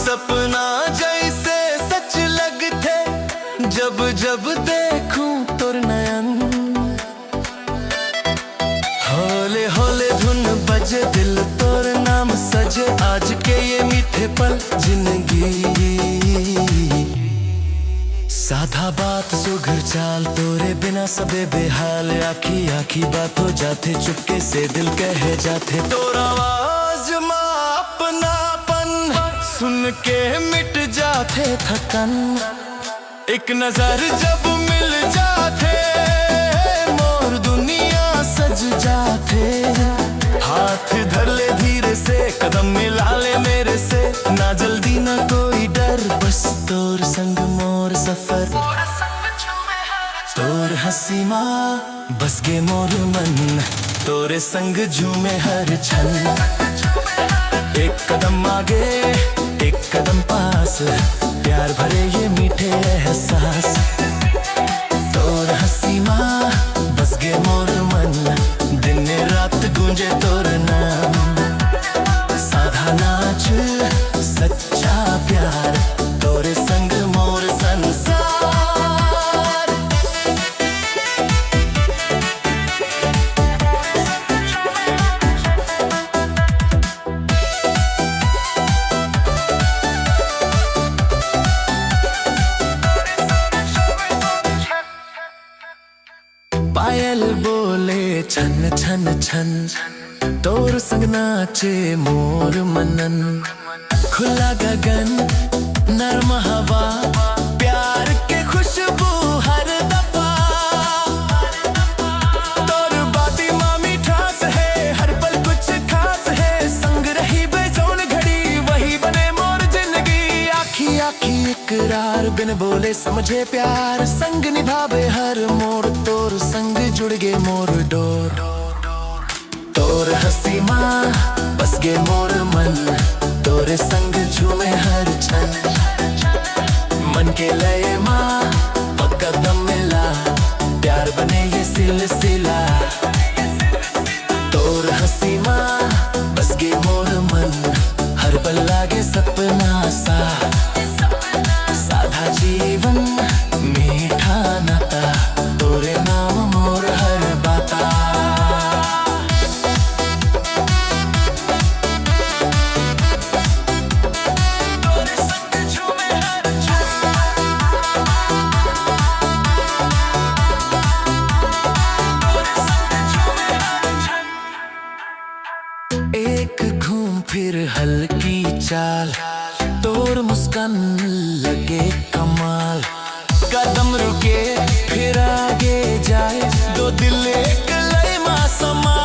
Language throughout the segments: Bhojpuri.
सपना जैसे सच लगते, जब जब देखूं तोर नयन। होले होले धुन बजे, दिल तोर नाम सजे, आज के ये मीठे पल जिंदगी। साधा बात सुघर चाल, तोरे बिना सबे बेहाल। आखी आखी बात हो जाते, चुपके से दिल कह जाते। तोरा आवाज माँ अपनापन सुन के मिट जाते थकन। एक नजर जब मिल जाते, मोर दुनिया सज जाते। हाथ धर ले धीरे से, कदम मिला ले मेरे से। ना जल्दी ना कोई डर, बस तोर संग मोर सफर। तोर हंसी माँ बस के मोर मन, तोरे संग झूमे हर क्षण। एक कदम आगे एक कदम पास, प्यार भरे ये मीठे एहसास। तोर हंसी माँ बस के मोर मन, दिन रात गूंजे तोर नाम। साधा नाच सच्चा प्यार, तोरे संग मोर संसार। पायल बोले छन छन छन, तोर संग नाचे मोर मनन। खुला गगन नर्म हवा, प्यार के खुशबू हर दफा। तोर बाती माँ मिठास है, हर पल कुछ खास है। संग रही बेजोन घड़ी, वही बने मोर जिंदगी। आखी आखी इकरार, बिन बोले समझे प्यार। संग निभावे हर मोड़, तोर संग जुड़ गे मोर डोर। तोर हंसी माँ बस गे मोर मन, तोरे संग झूमे हर क्षण। मन के लय माँ कदम मिला, प्यार बने ये सिलसिला। तोर हंसी माँ बस गे मोर मन, हर पल लागे सपना सा। साधा जीवन मीठा नाता, तोरे नाम मोर हर बाता। एक घूम फिर हल्की चाल, तोर मुस्कान लगे कमाल। कदम रुके फिर आगे जाए, दो दिल एक लय माँ समा।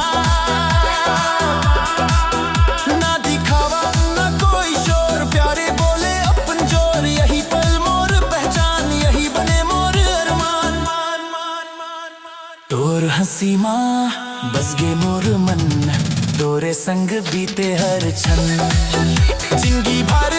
ना दिखावा ना कोई शोर, प्यारे बोले अपन जोर। यही पल मोर पहचान, यही बने मोर अरमान। तोर हंसी माँ बस गे मोर मन, तोरे संग बीते हर क्षण। जिंदगी भर